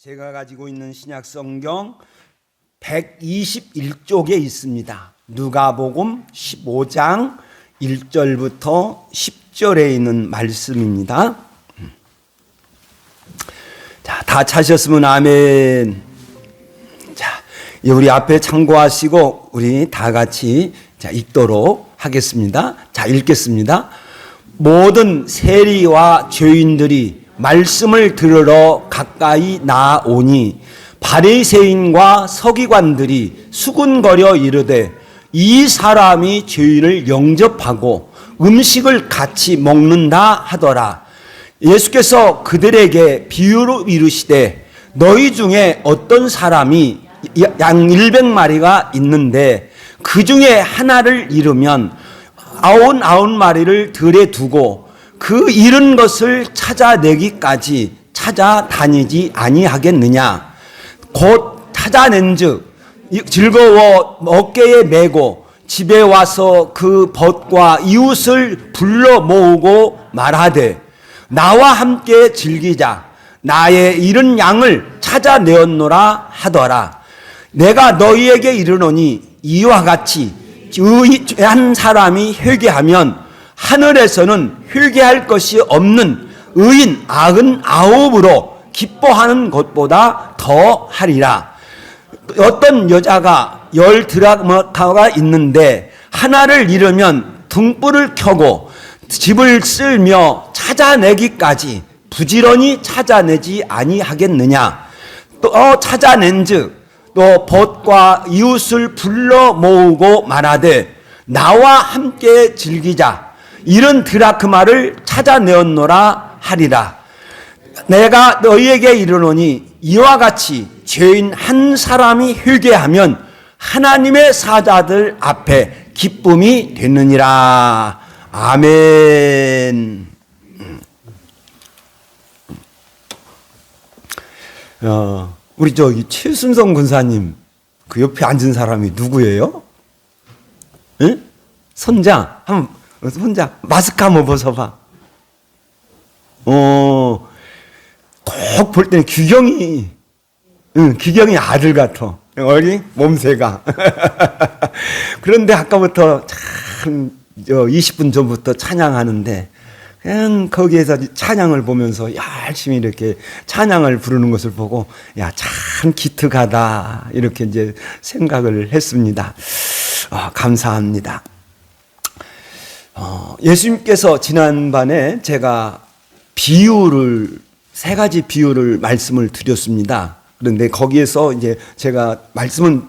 제가 가지고 있는 신약 성경 121쪽에 있습니다. 누가복음 15장 1절부터 10절에 있는 말씀입니다. 자, 다 찾으셨으면 아멘. 자, 우리 앞에 참고하시고 우리 다 같이 읽도록 하겠습니다. 자, 읽겠습니다. 모든 세리와 죄인들이 말씀을 들으러 가까이 나오니 바리새인과 서기관들이 수군거려 이르되 이 사람이 죄인을 영접하고 음식을 같이 먹는다 하더라. 예수께서 그들에게 비유로 이르시되 너희 중에 어떤 사람이 양 100마리가 있는데 그 중에 하나를 잃으면 99마리를 들에 두고 그 잃은 것을 찾아내기까지 찾아다니지 아니하겠느냐. 곧 찾아낸즉 즐거워 어깨에 메고 집에 와서 그 벗과 이웃을 불러 모으고 말하되 나와 함께 즐기자. 나의 잃은 양을 찾아내었노라 하더라. 내가 너희에게 이르노니 이와 같이 의한 사람이 회개하면 하늘에서는 회개할 것이 없는 의인 99으로 기뻐하는 것보다 더 하리라. 어떤 여자가 10드라크마가 있는데 하나를 잃으면 등불을 켜고 집을 쓸며 찾아내기까지 부지런히 찾아내지 아니하겠느냐. 또 찾아낸즉 또 벗과 이웃을 불러 모으고 말하되 나와 함께 즐기자. 이런 드라크마를 찾아내었노라 하리라. 내가 너희에게 이르노니 이와 같이 죄인 한 사람이 회개하면 하나님의 사자들 앞에 기쁨이 되느니라. 아멘. 우리 최순성 군사님 그 옆에 앉은 사람이 누구예요? 응? 손자 한번 손자 마스크 한번 벗어봐. 꼭 볼 때는 규경이 아들 같아. 어리 몸새가. 그런데 아까부터 참 20분 전부터 찬양하는데 그냥 거기에서 찬양을 보면서 열심히 이렇게 찬양을 부르는 것을 보고 야, 참 기특하다 이렇게 이제 생각을 했습니다. 감사합니다. 예수님께서 지난번에 제가 세 가지 비유를 말씀을 드렸습니다. 그런데 거기에서 이제 제가 말씀은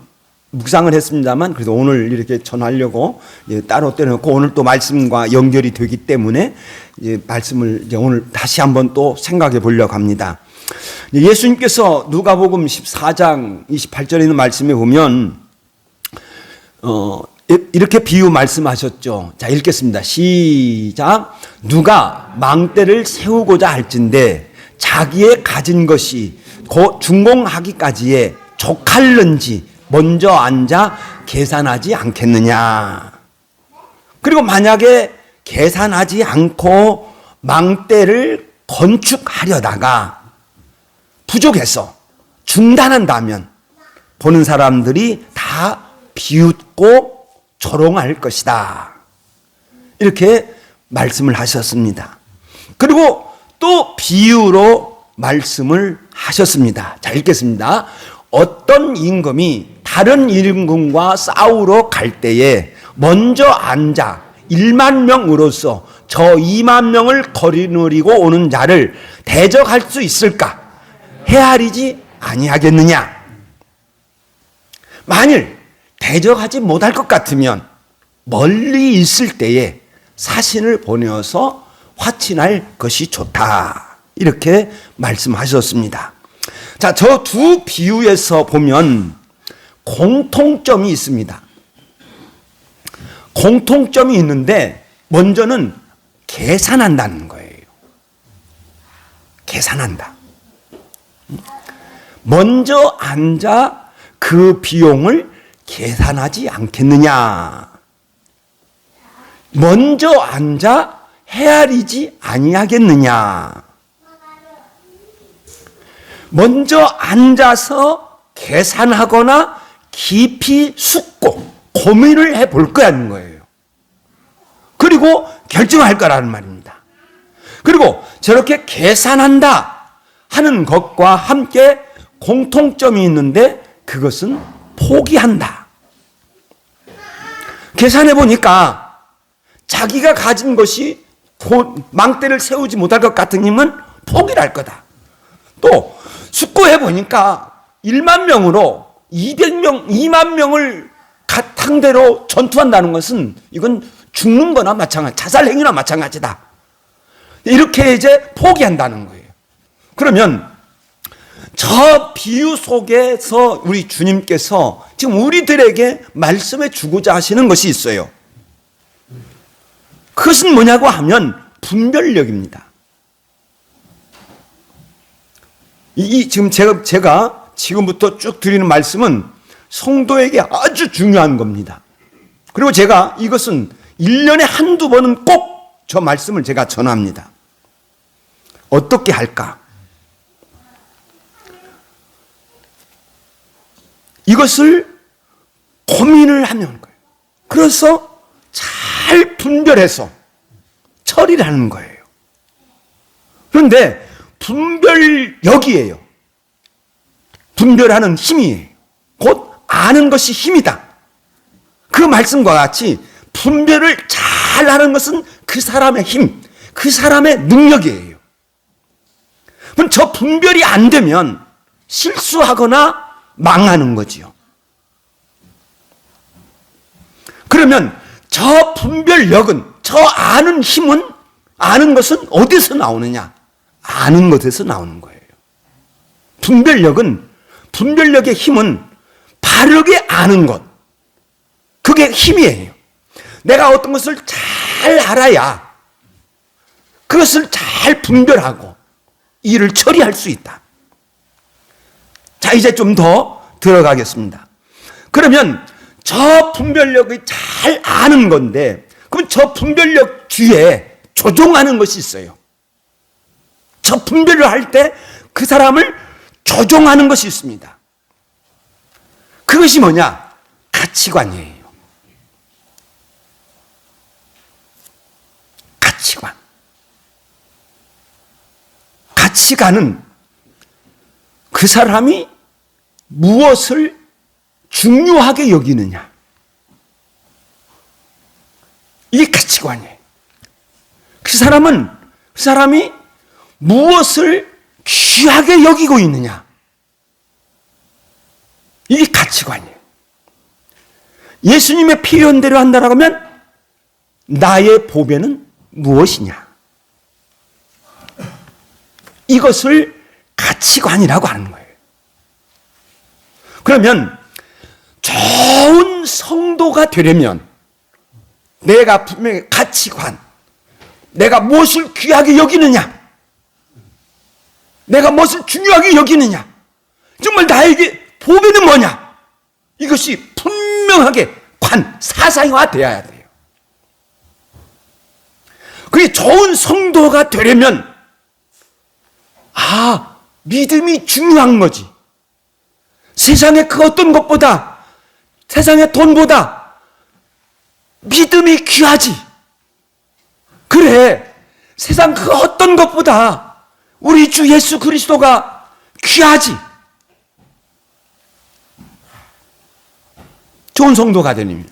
묵상을 했습니다만 그래서 오늘 이렇게 전하려고 따로 떼놓고 오늘 또 말씀과 연결이 되기 때문에 말씀을 이제 오늘 다시 한번 또 생각해 보려고 합니다. 예수님께서 누가복음 14장 28절에 있는 말씀에 보면 이렇게 비유 말씀하셨죠. 자, 읽겠습니다. 시작. 누가 망대를 세우고자 할진대 자기의 가진 것이 곧 준공하기까지에 족할는지 먼저 앉아 계산하지 않겠느냐. 그리고 만약에 계산하지 않고 망대를 건축하려다가 부족해서 중단한다면 보는 사람들이 다 비웃고 조롱할 것이다. 이렇게 말씀을 하셨습니다. 그리고 또 비유로 말씀을 하셨습니다. 자, 읽겠습니다. 어떤 임금이 다른 임금과 싸우러 갈 때에 먼저 앉아 1만 명으로서 저 2만 명을 거느리고 오는 자를 대적할 수 있을까? 헤아리지 아니하겠느냐? 만일 대적하지 못할 것 같으면 멀리 있을 때에 사신을 보내어서 화친할 것이 좋다. 이렇게 말씀하셨습니다. 자, 저 두 비유에서 보면 공통점이 있습니다. 공통점이 있는데 먼저는 계산한다는 거예요. 계산한다. 먼저 앉아 그 비용을 계산하지 않겠느냐. 먼저 앉아 헤아리지 아니하겠느냐. 먼저 앉아서 계산하거나 깊이 숙고 고민을 해볼 거라는 거예요. 그리고 결정할 거라는 말입니다. 그리고 저렇게 계산한다 하는 것과 함께 공통점이 있는데 그것은 포기한다. 계산해 보니까 자기가 가진 것이 망대를 세우지 못할 것 같으면 포기를 할 거다. 또 숙고해 보니까 1만 명으로 200명, 2만 명을 상대로 전투한다는 것은 이건 죽는 거나 마찬가지, 자살 행위나 마찬가지다. 이렇게 이제 포기한다는 거예요. 그러면 저 비유 속에서 우리 주님께서 지금 우리들에게 말씀해 주고자 하시는 것이 있어요. 그것은 뭐냐고 하면 분별력입니다. 지금 제가 지금부터 쭉 드리는 말씀은 성도에게 아주 중요한 겁니다. 그리고 제가 이것은 1년에 한두 번은 꼭 저 말씀을 제가 전합니다. 어떻게 할까? 이것을 고민을 하면 거예요. 그래서 잘 분별해서 처리를 하는 거예요. 그런데 분별력이에요. 분별하는 힘이에요. 곧 아는 것이 힘이다. 그 말씀과 같이 분별을 잘 하는 것은 그 사람의 힘, 그 사람의 능력이에요. 그럼 저 분별이 안 되면 실수하거나 망하는 거지요. 그러면 저 분별력은, 저 아는 힘은, 아는 것은 어디서 나오느냐? 아는 것에서 나오는 거예요. 분별력의 힘은 바르게 아는 것. 그게 힘이에요. 내가 어떤 것을 잘 알아야 그것을 잘 분별하고 일을 처리할 수 있다. 자, 이제 좀 더 들어가겠습니다. 그러면 저 분별력이 잘 아는 건데, 그럼 저 분별력 뒤에 조종하는 것이 있어요. 저 분별을 할 때 그 사람을 조종하는 것이 있습니다. 그것이 뭐냐? 가치관이에요. 가치관은 그 사람이 무엇을 중요하게 여기느냐. 이게 가치관이에요. 그 사람이 무엇을 귀하게 여기고 있느냐. 이게 가치관이에요. 예수님의 필요한대로 한다라고 하면 나의 보배는 무엇이냐. 이것을 가치관이라고 하는 거예요. 그러면 좋은 성도가 되려면 내가 분명히 가치관, 내가 무엇을 귀하게 여기느냐, 내가 무엇을 중요하게 여기느냐, 정말 나에게 보배는 뭐냐, 이것이 분명하게 사상화되어야 돼요. 그게 좋은 성도가 되려면 믿음이 중요한 거지. 세상의 그 어떤 것보다, 세상의 돈보다 믿음이 귀하지. 그래, 세상 그 어떤 것보다 우리 주 예수 그리스도가 귀하지. 좋은 성도가 되려면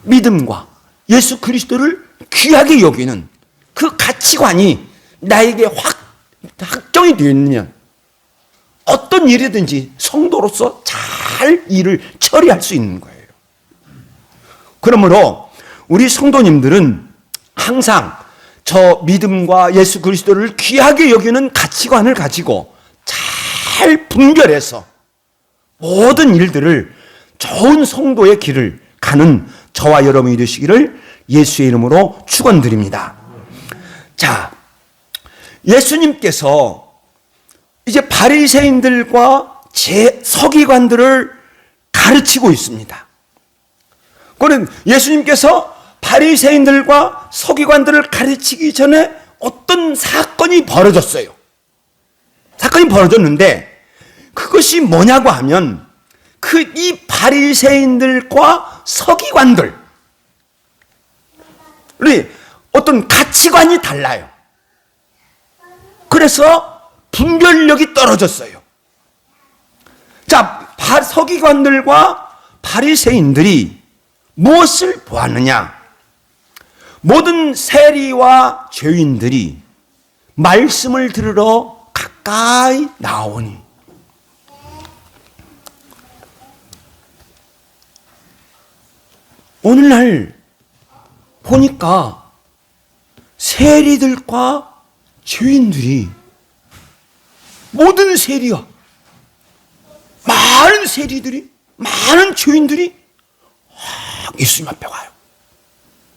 믿음과 예수 그리스도를 귀하게 여기는 그 가치관이 나에게 확정이 되면 어떤 일이든지 성도로서 잘 일을 처리할 수 있는 거예요. 그러므로 우리 성도님들은 항상 저 믿음과 예수 그리스도를 귀하게 여기는 가치관을 가지고 잘 분별해서 모든 일들을 좋은 성도의 길을 가는 저와 여러분이 되시기를 예수의 이름으로 축원드립니다. 자, 예수님께서 이제 바리새인들과 서기관들을 가르치고 있습니다. 그는 예수님께서 바리새인들과 서기관들을 가르치기 전에 어떤 사건이 벌어졌어요. 사건이 벌어졌는데 그것이 뭐냐고 하면 이 바리새인들과 서기관들의 어떤 가치관이 달라요. 그래서 분별력이 떨어졌어요. 자, 서기관들과 바리새인들이 무엇을 보았느냐? 모든 세리와 죄인들이 말씀을 들으러 가까이 나오니 오늘날 보니까 세리들과 죄인들이 모든 세리와 많은 세리들이 많은 죄인들이 예수님 앞에 와요.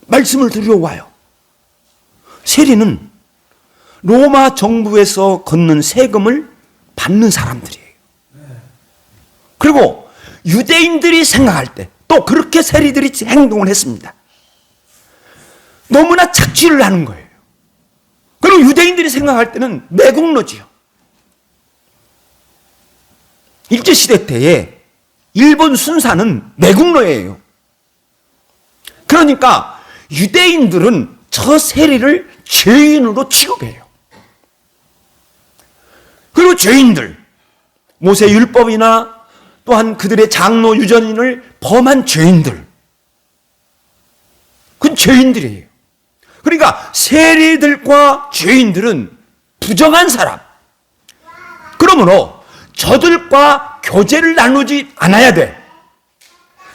말씀을 들으러 와요. 세리는 로마 정부에서 걷는 세금을 받는 사람들이에요. 그리고 유대인들이 생각할 때 또 그렇게 세리들이 행동을 했습니다. 너무나 착취를 하는 거예요. 그리고 유대인들이 생각할 때는 매국노지요. 일제시대 때에 일본 순사는 매국노예요. 그러니까 유대인들은 저 세리를 죄인으로 취급해요. 그리고 죄인들, 모세 율법이나 또한 그들의 장로 유전인을 범한 죄인들, 그건 죄인들이에요. 그러니까 세리들과 죄인들은 부정한 사람. 그러므로 저들과 교제를 나누지 않아야 돼.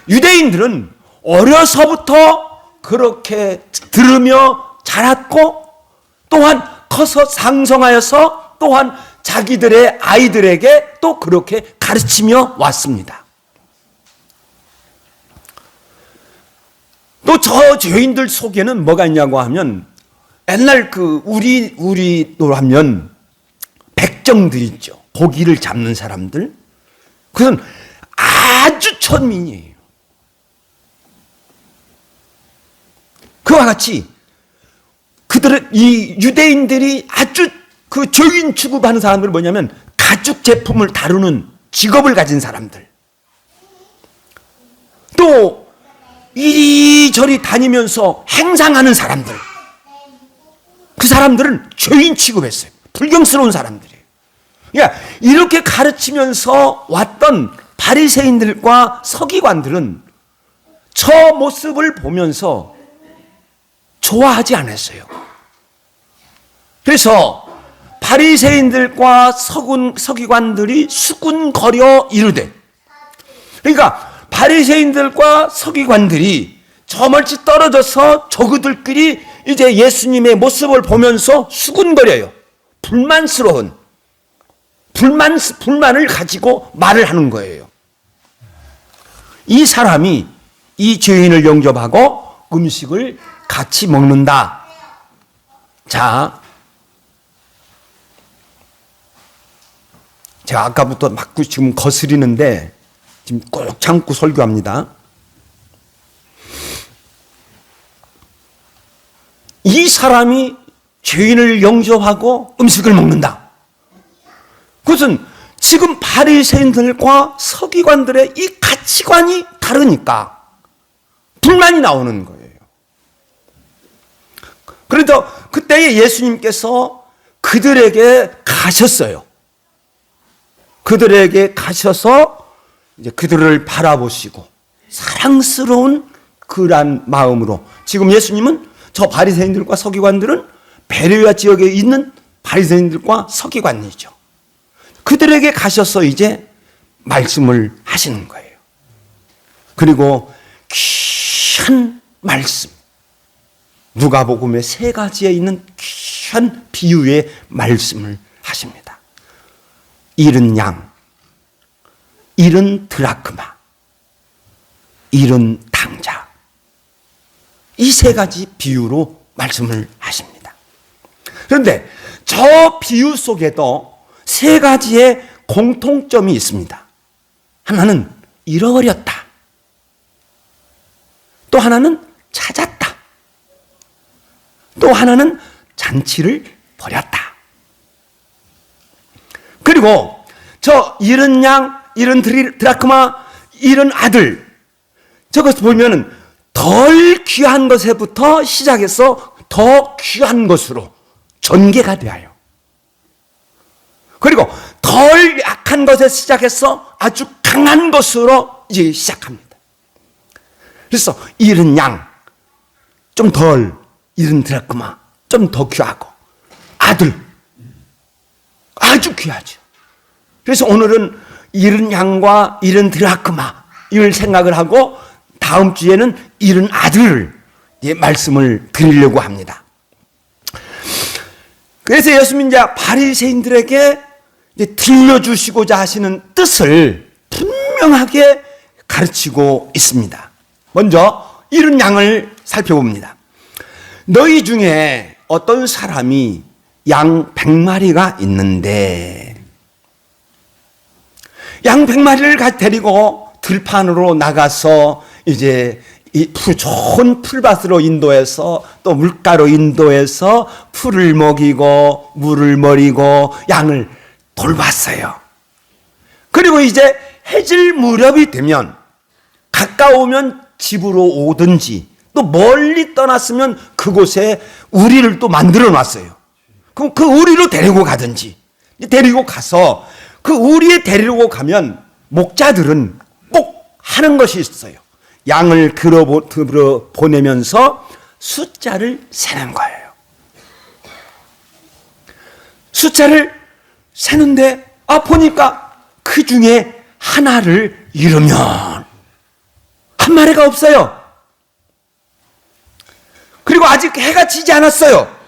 유대인들은 어려서부터 그렇게 들으며 자랐고 또한 커서 상성하여서 또한 자기들의 아이들에게 또 그렇게 가르치며 왔습니다. 또 저 죄인들 속에는 뭐가 있냐고 하면 옛날 우리로 하면 백정들 있죠. 고기를 잡는 사람들. 그건 아주 천민이에요. 그와 같이 이 유대인들이 아주 그 죄인 취급하는 사람들은 뭐냐면 가죽 제품을 다루는 직업을 가진 사람들. 또 이리저리 다니면서 행상하는 사람들. 그 사람들은 죄인 취급했어요. 불경스러운 사람들이에요. 그러니까 이렇게 가르치면서 왔던 바리새인들과 서기관들은 저 모습을 보면서 좋아하지 않았어요. 그래서 바리새인들과 서기관들이 수군거려 이르되, 그러니까 바리새인들과 서기관들이 저 멀리 떨어져서 저그들끼리 이제 예수님의 모습을 보면서 수군거려요. 불만을 가지고 말을 하는 거예요. 이 사람이 이 죄인을 영접하고 음식을 같이 먹는다. 자, 제가 아까부터 막 지금 거스리는데 지금 꼭 참고 설교합니다. 이 사람이 죄인을 영접하고 음식을 먹는다. 그것은 지금 바리새인들과 서기관들의 이 가치관이 다르니까 불만이 나오는 거예요. 그래서 그때에 예수님께서 그들에게 가셨어요. 그들에게 가셔서 이제 그들을 바라보시고 사랑스러운 그런 마음으로, 지금 예수님은 저 바리새인들과 서기관들은 베레아 지역에 있는 바리새인들과 서기관이죠. 그들에게 가셔서 이제 말씀을 하시는 거예요. 그리고 귀한 말씀, 누가복음의 3가지에 있는 귀한 비유의 말씀을 하십니다. 잃은 양, 잃은 드라크마, 잃은 당자, 이 3가지 비유로 말씀을 하십니다. 그런데 저 비유 속에도 3가지의 공통점이 있습니다. 하나는 잃어버렸다. 또 하나는 찾았다. 또 하나는 잔치를 벌였다. 그리고 저 잃은 양, 잃은 드라크마, 잃은 아들, 저것 보면은 덜 귀한 것에부터 시작해서 더 귀한 것으로 전개가 되어요. 그리고 덜 약한 것에 시작해서 아주 강한 것으로 이제 시작합니다. 그래서 잃은 양, 좀 덜, 잃은 드라크마, 좀 더 귀하고, 아들, 아주 귀하죠. 그래서 오늘은 잃은 양과 잃은 드라크마, 이걸 생각을 하고 다음 주에는 잃은 아들을 말씀을 드리려고 합니다. 그래서 예수님은 이제 바리새인들에게 들려주시고자 하시는 뜻을 분명하게 가르치고 있습니다. 먼저 잃은 양을 살펴봅니다. 너희 중에 어떤 사람이 양 100마리가 있는데 양 100마리를 데리고 들판으로 나가서 이제 이 좋은 풀밭으로 인도해서 또 물가로 인도해서 풀을 먹이고 물을 먹이고 양을 돌봤어요. 그리고 이제 해질 무렵이 되면 가까우면 집으로 오든지 또 멀리 떠났으면 그곳에 우리를 또 만들어 놨어요. 그럼 그 우리로 데리고 가든지, 데리고 가서 그 우리에 데리고 가면 목자들은 꼭 하는 것이 있어요. 양을 들어 보내면서 숫자를 세는 거예요. 숫자를 세는데 보니까 그 중에 하나를 잃으면 한 마리가 없어요. 그리고 아직 해가 지지 않았어요.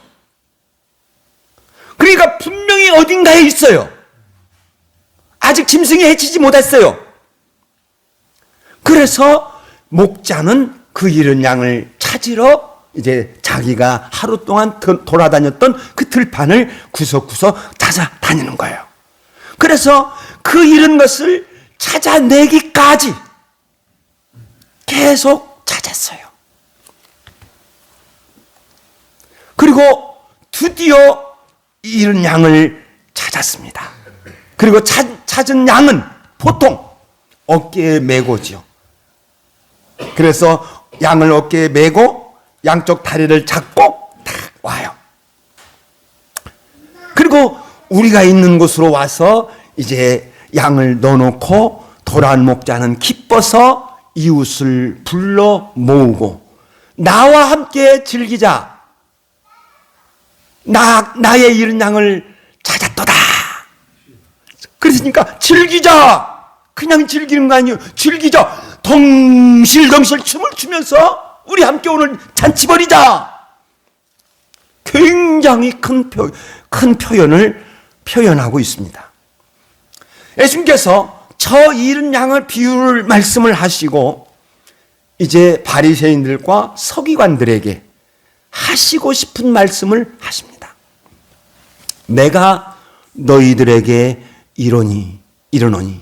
그러니까 분명히 어딘가에 있어요. 아직 짐승이 해치지 못했어요. 그래서 목자는 그 잃은 양을 찾으러 이제 자기가 하루 동안 돌아다녔던 그 들판을 구석구석 찾아다니는 거예요. 그래서 그 잃은 것을 찾아내기까지 계속 찾았어요. 그리고 드디어 잃은 양을 찾았습니다. 그리고 찾은 양은 보통 어깨에 메고죠. 그래서 양을 어깨에 메고 양쪽 다리를 잡고 딱 와요. 그리고 우리가 있는 곳으로 와서 이제 양을 넣어놓고 돌아온 목자는 기뻐서 이웃을 불러 모으고 나와 함께 즐기자. 나의 잃은 양을 찾았도다. 그러니까 즐기자. 그냥 즐기는 거 아니에요. 즐기자. 덩실덩실 춤을 추면서 우리 함께 오늘 잔치 벌이자. 굉장히 큰 표현을 표현하고 있습니다. 예수님께서 저 잃은 양을 비유를 말씀을 하시고 이제 바리새인들과 서기관들에게 하시고 싶은 말씀을 하십니다. 내가 너희들에게 이러노니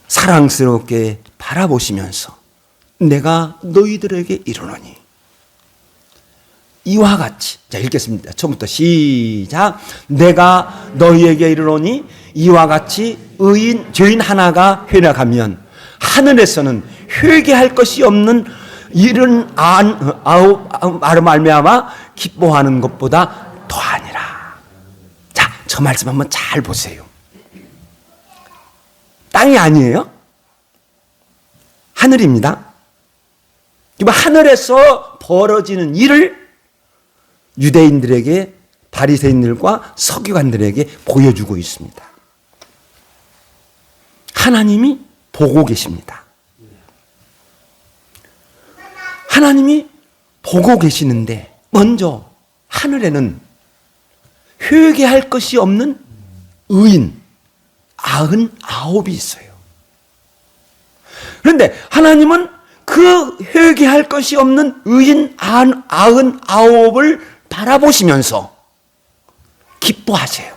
사랑스럽게 바라보시면서 내가 너희들에게 이르노니 이와 같이. 자, 읽겠습니다. 처음부터 시작. 내가 너희에게 이르노니 이와 같이 죄인 하나가 회개하면 하늘에서는 회개할 것이 없는 일은 아로 말미암아 기뻐하는 것보다 더하니라. 자, 저 말씀 한번 잘 보세요. 땅이 아니에요. 하늘입니다. 하늘에서 벌어지는 일을 유대인들에게, 바리새인들과 서기관들에게 보여주고 있습니다. 하나님이 보고 계십니다. 하나님이 보고 계시는데 먼저 하늘에는 회개할 것이 없는 의인 99이 있어요. 그런데 하나님은 그 회개할 것이 없는 의인 99을 바라보시면서 기뻐하세요.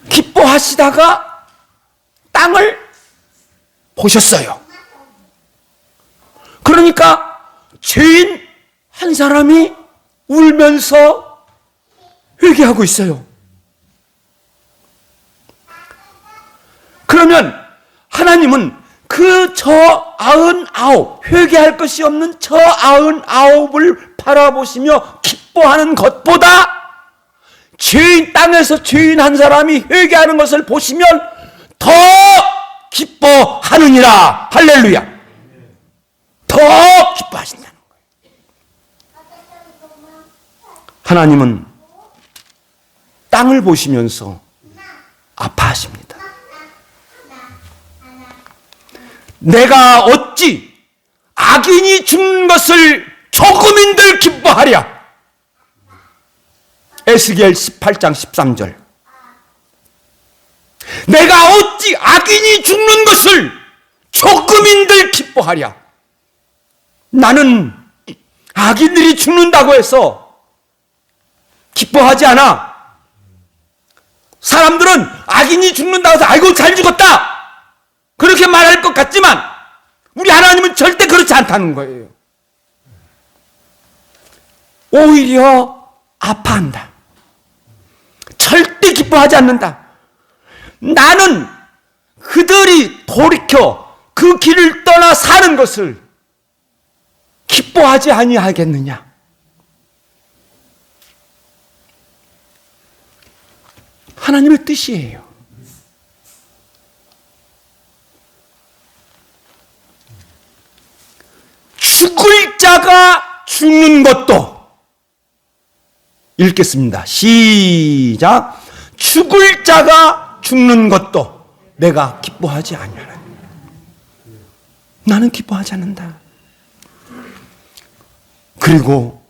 기뻐하시다가 땅을 보셨어요. 그러니까 죄인 한 사람이 울면서 회개하고 있어요. 그러면 하나님은 그 저 99, 회개할 것이 없는 저 99을 바라보시며 기뻐하는 것보다 땅에서 죄인 한 사람이 회개하는 것을 보시면 더 기뻐하느니라. 할렐루야. 더 기뻐하신다는 거예요. 하나님은 땅을 보시면서 아파하십니다. 내가 어찌 악인이 죽는 것을 조금인들 기뻐하랴. 에스겔 18장 13절. 내가 어찌 악인이 죽는 것을 조금인들 기뻐하랴. 나는 악인들이 죽는다고 해서 기뻐하지 않아. 사람들은 악인이 죽는다고 해서 아이고 잘 죽었다 그렇게 말할 것 같지만 우리 하나님은 절대 그렇지 않다는 거예요. 오히려 아파한다. 절대 기뻐하지 않는다. 나는 그들이 돌이켜 그 길을 떠나 사는 것을 기뻐하지 아니하겠느냐. 하나님의 뜻이에요. 죽을 자가 죽는 것도, 읽겠습니다. 시작. 죽을 자가 죽는 것도 내가 기뻐하지 아니하라. 나는 기뻐하지 않는다. 그리고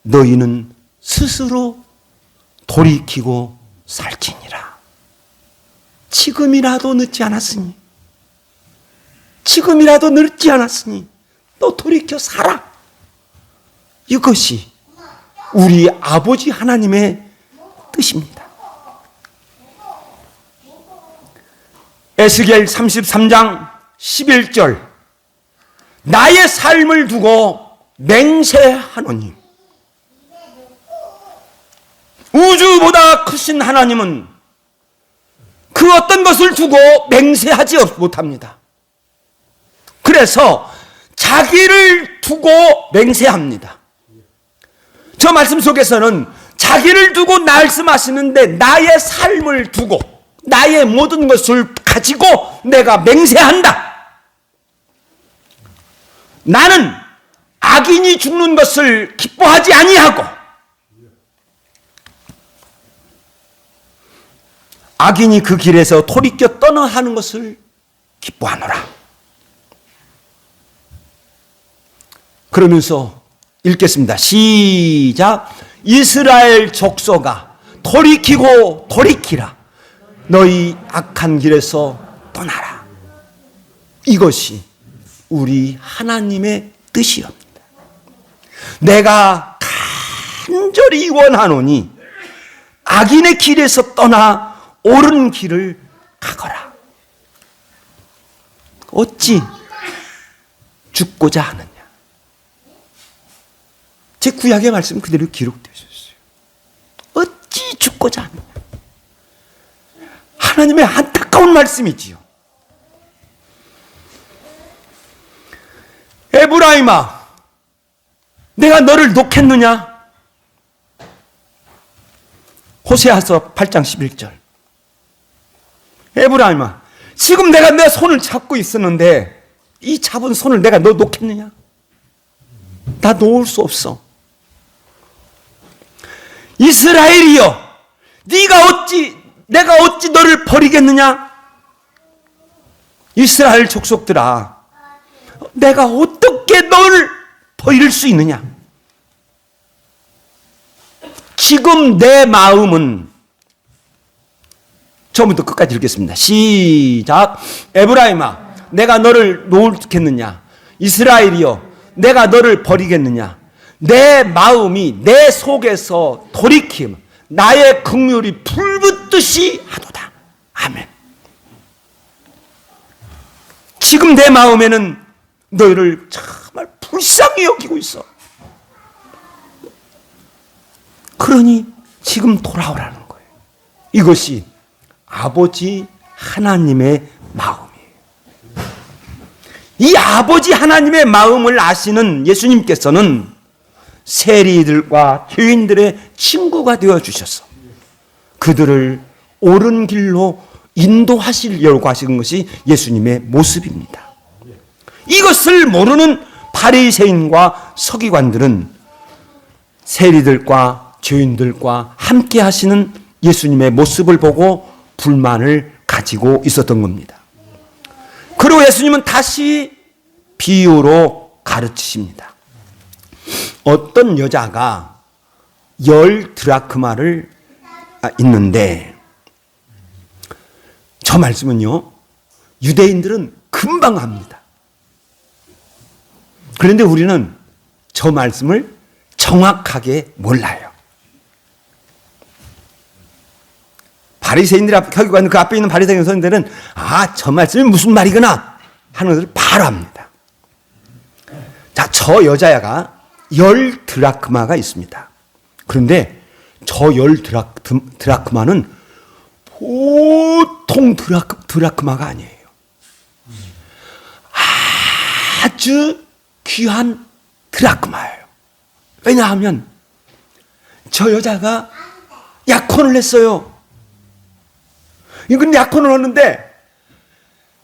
너희는 스스로 돌이키고 살지니라. 지금이라도 늦지 않았으니, 지금이라도 늦지 않았으니 너 돌이켜 살아. 이것이 우리 아버지 하나님의 뜻입니다. 에스겔 33장 11절. 나의 삶을 두고 맹세하노니. 우주보다 크신 하나님은 그 어떤 것을 두고 맹세하지 못합니다. 그래서 자기를 두고 맹세합니다. 저 말씀 속에서는 자기를 두고 말씀하시는데 나의 삶을 두고 나의 모든 것을 가지고 내가 맹세한다. 나는 악인이 죽는 것을 기뻐하지 아니하고 악인이 그 길에서 돌이켜 떠나 하는 것을 기뻐하노라. 그러면서 읽겠습니다. 시작. 이스라엘 족속아 돌이키고 돌이키라. 너희 악한 길에서 떠나라. 이것이 우리 하나님의 뜻이옵니다. 내가 간절히 원하노니 악인의 길에서 떠나 옳은 길을 가거라. 어찌 죽고자 하느냐. 제 구약의 말씀 그대로 기록되어 있었어요. 어찌 죽고자 하느냐. 하나님의 안타까운 말씀이지요. 에브라임아, 내가 너를 놓겠느냐? 호세아서 8장 11절. 에브라임아, 지금 내가 내 손을 잡고 있었는데 이 잡은 손을 내가 너 놓겠느냐? 다 놓을 수 없어. 이스라엘이여, 내가 어찌 너를 버리겠느냐? 이스라엘 족속들아, 내가 어떻게 너를 버릴 수 있느냐? 지금 내 마음은, 처음부터 끝까지 읽겠습니다. 시작. 에브라임아, 내가 너를 놓겠느냐? 이스라엘이여, 내가 너를 버리겠느냐? 내 마음이 내 속에서 돌이킴, 나의 긍휼이 불붙듯이 하도다. 아멘. 지금 내 마음에는 너희를 정말 불쌍히 여기고 있어. 그러니 지금 돌아오라는 거예요. 이것이 아버지 하나님의 마음이에요. 이 아버지 하나님의 마음을 아시는 예수님께서는 세리들과 죄인들의 친구가 되어주셔서 그들을 옳은 길로 인도하시려고 하시는 것이 예수님의 모습입니다. 이것을 모르는 바리새인과 서기관들은 세리들과 죄인들과 함께 하시는 예수님의 모습을 보고 불만을 가지고 있었던 겁니다. 그리고 예수님은 다시 비유로 가르치십니다. 어떤 여자가 10드라크마를 있는데, 저 말씀은요, 유대인들은 금방 합니다. 그런데 우리는 저 말씀을 정확하게 몰라요. 바리새인들 앞에, 그 앞에 있는 바리새인 선생들은 저 말씀이 무슨 말이구나 하는 것을 바로 합니다. 자, 저 여자가 10드라크마가 있습니다. 그런데 저 10드라크마는 보통 드라크마가 아니에요. 아주 귀한 드라크마예요. 왜냐하면 저 여자가 약혼을 했어요. 이건 약혼을 하는데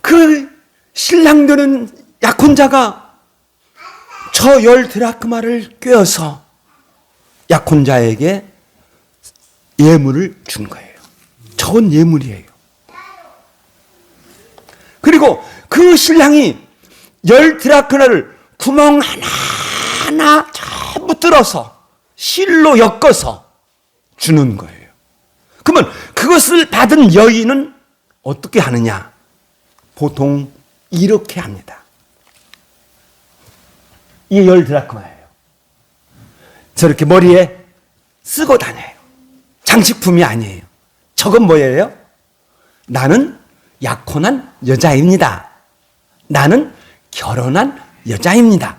그 신랑 되는 약혼자가 저 10드라크마를 꿰어서 약혼자에게 예물을 준 거예요. 저건 예물이에요. 그리고 그 신랑이 10드라크마를 구멍 하나하나 전부 뚫어서 실로 엮어서 주는 거예요. 그러면 그것을 받은 여인은 어떻게 하느냐? 보통 이렇게 합니다. 이게 10드라크마예요. 저렇게 머리에 쓰고 다녀요. 장식품이 아니에요. 저건 뭐예요? 나는 약혼한 여자입니다. 나는 결혼한 여자입니다.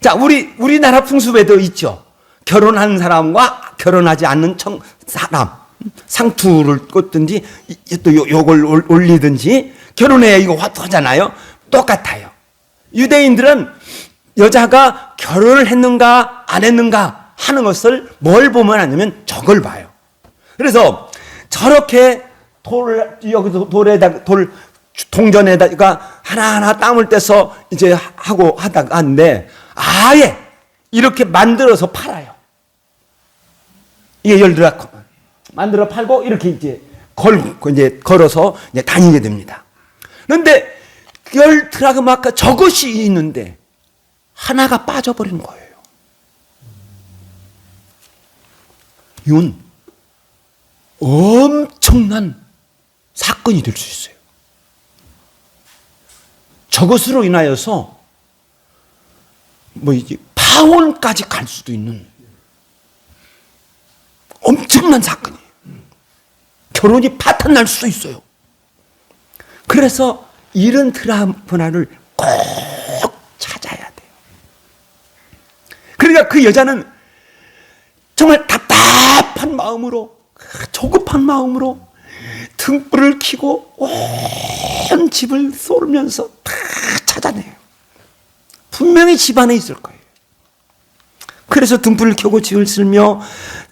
자, 우리나라 풍습에도 있죠. 결혼한 사람과 결혼하지 않는 사람, 상투를 꽂든지 또 요걸 올리든지 결혼해야 이거 하잖아요. 똑같아요. 유대인들은 여자가 결혼을 했는가 안 했는가 하는 것을 뭘 보면 하냐면 저걸 봐요. 그래서 저렇게 여기서 동전에다가 하나하나 땀을 떼서 이제 하고 하다가 하는데 아예 이렇게 만들어서 팔아요. 이게 10드라크마 만들어 팔고 이렇게 이제 걸어서 이제 다니게 됩니다. 그런데 10드라크마가 저것이 있는데 하나가 빠져버린 거예요. 이건 엄청난 사건이 될 수 있어요. 저것으로 인하여서 이제 파혼까지 갈 수도 있는 엄청난 사건이에요. 결혼이 파탄 날 수도 있어요. 그래서 이런 드라마를 꼭 찾아야 돼요. 그러니까 그 여자는 정말 답답한 마음으로, 조급한 마음으로 등불을 켜고 온 집을 쏠면서 다 찾아내요. 분명히 집 안에 있을 거예요. 그래서 등불을 켜고 집을 쓸며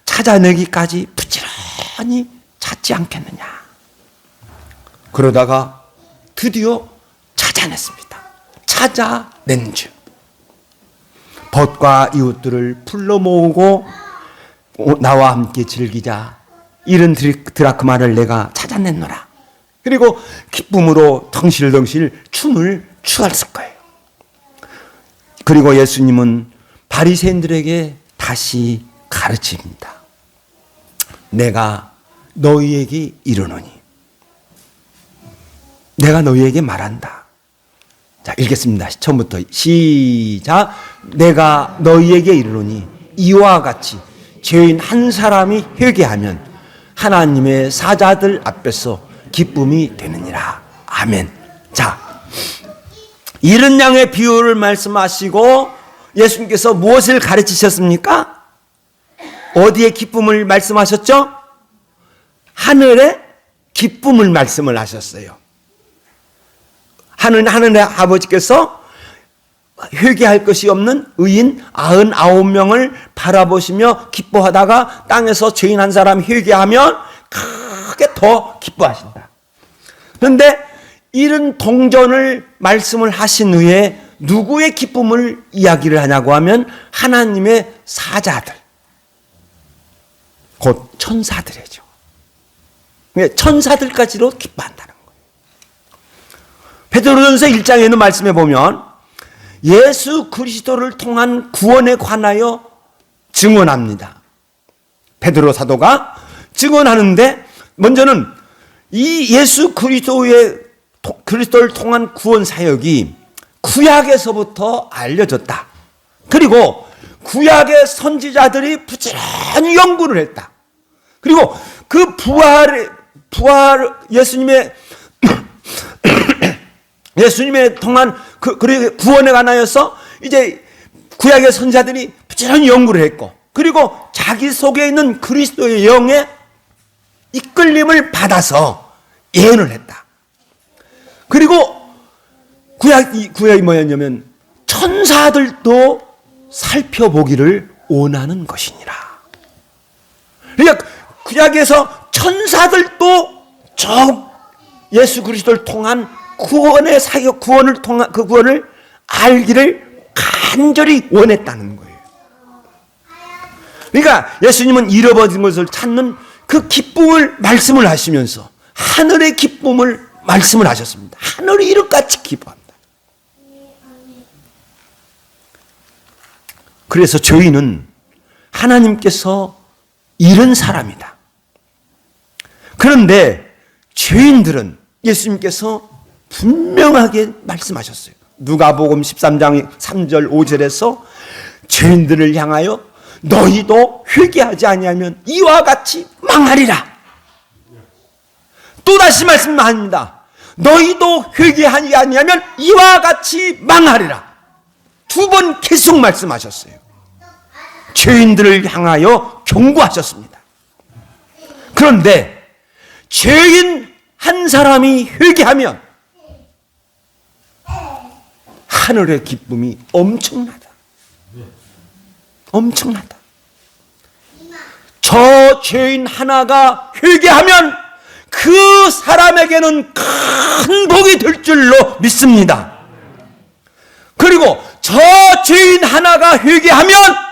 찾아내기까지 부지런히 찾지 않겠느냐. 그러다가 드디어 찾아냈습니다. 찾아낸 줄. 벗과 이웃들을 불러 모으고 나와 함께 즐기자. 이런 드라크마를 내가 찾아냈노라. 그리고 기쁨으로 덩실덩실 춤을 추었을 거예요. 그리고 예수님은 바리새인들에게 다시 가르칩니다. 내가 너희에게 이르노니, 내가 너희에게 말한다. 자, 읽겠습니다. 처음부터 시작. 내가 너희에게 이르노니 이와 같이 죄인 한 사람이 회개하면 하나님의 사자들 앞에서 기쁨이 되느니라. 아멘. 자, 이른 양의 비유를 말씀하시고 예수님께서 무엇을 가르치셨습니까? 어디에 기쁨을 말씀하셨죠? 하늘의 기쁨을 말씀을 하셨어요. 하늘의 아버지께서 회개할 것이 없는 의인 99명을 바라보시며 기뻐하다가 땅에서 죄인 한 사람 회개하면 크게 더 기뻐하신다. 그런데 이런 동전을 말씀을 하신 후에 누구의 기쁨을 이야기를 하냐고 하면 하나님의 사자들, 곧 천사들이죠. 천사들까지도 기뻐한다는 거예요. 베드로전서 1장에는 말씀해 보면 예수 그리스도를 통한 구원에 관하여 증언합니다. 베드로 사도가 증언하는데 먼저는 이 예수 그리스도를 통한 구원 사역이 구약에서부터 알려졌다. 그리고 구약의 선지자들이 부지런히 연구를 했다. 그리고 그 부활 예수님의 통한 그 구원에 관하여서 이제 구약의 선지자들이 부지런히 연구를 했고, 그리고 자기 속에 있는 그리스도의 영의 이끌림을 받아서 예언을 했다. 그리고 구약이 뭐였냐면 천사들도 살펴보기를 원하는 것이니라. 그러니까 구약에서 천사들도 저 예수 그리스도를 통한 구원의 사역, 구원을 통한 그 구원을 알기를 간절히 원했다는 거예요. 그러니까 예수님은 잃어버린 것을 찾는 그 기쁨을 말씀을 하시면서 하늘의 기쁨을 말씀을 하셨습니다. 하늘이 이렇같이 기뻐한다. 그래서 죄인은 하나님께서 잃은 사람이다. 그런데 죄인들은 예수님께서 분명하게 말씀하셨어요. 누가복음 13장 3절 5절에서 죄인들을 향하여 너희도 회개하지 아니하면 이와 같이 망하리라. 또다시 말씀합니다. 너희도 회개하지 아니하면 이와 같이 망하리라. 두 번 계속 말씀하셨어요. 죄인들을 향하여 경고하셨습니다. 그런데 죄인 한 사람이 회개하면 하늘의 기쁨이 엄청나다. 엄청나다. 저 죄인 하나가 회개하면 그 사람에게는 큰 복이 될 줄로 믿습니다. 그리고 저 죄인 하나가 회개하면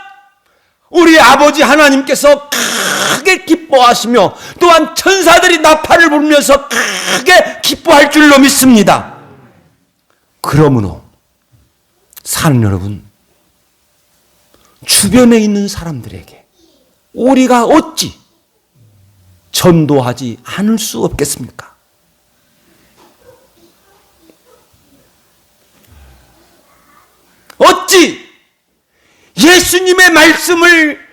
우리 아버지 하나님께서 크게 기뻐하시며 또한 천사들이 나팔을 불면서 크게 기뻐할 줄로 믿습니다. 그러므로 사는 여러분, 주변에 있는 사람들에게 우리가 어찌 전도하지 않을 수 없겠습니까? 어찌 예수님의 말씀을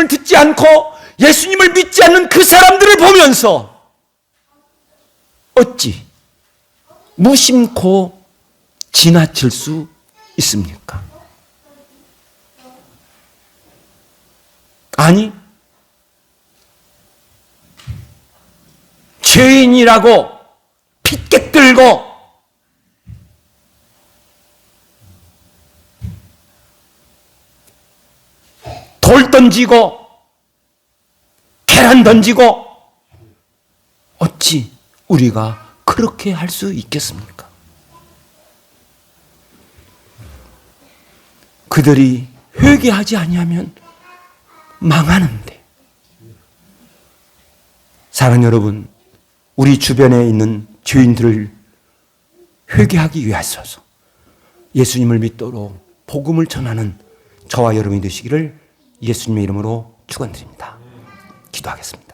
듣지 않고 예수님을 믿지 않는 그 사람들을 보면서 어찌 무심코 지나칠 수 있습니까? 아니, 죄인이라고 핏개 들고 돌 던지고 계란 던지고 어찌 우리가 그렇게 할 수 있겠습니까? 그들이 회개하지 아니하면 망하는데, 사랑하는 여러분, 우리 주변에 있는 죄인들을 회개하기 위하여서 예수님을 믿도록 복음을 전하는 저와 여러분이 되시기를 예수님의 이름으로 축원드립니다. 기도하겠습니다.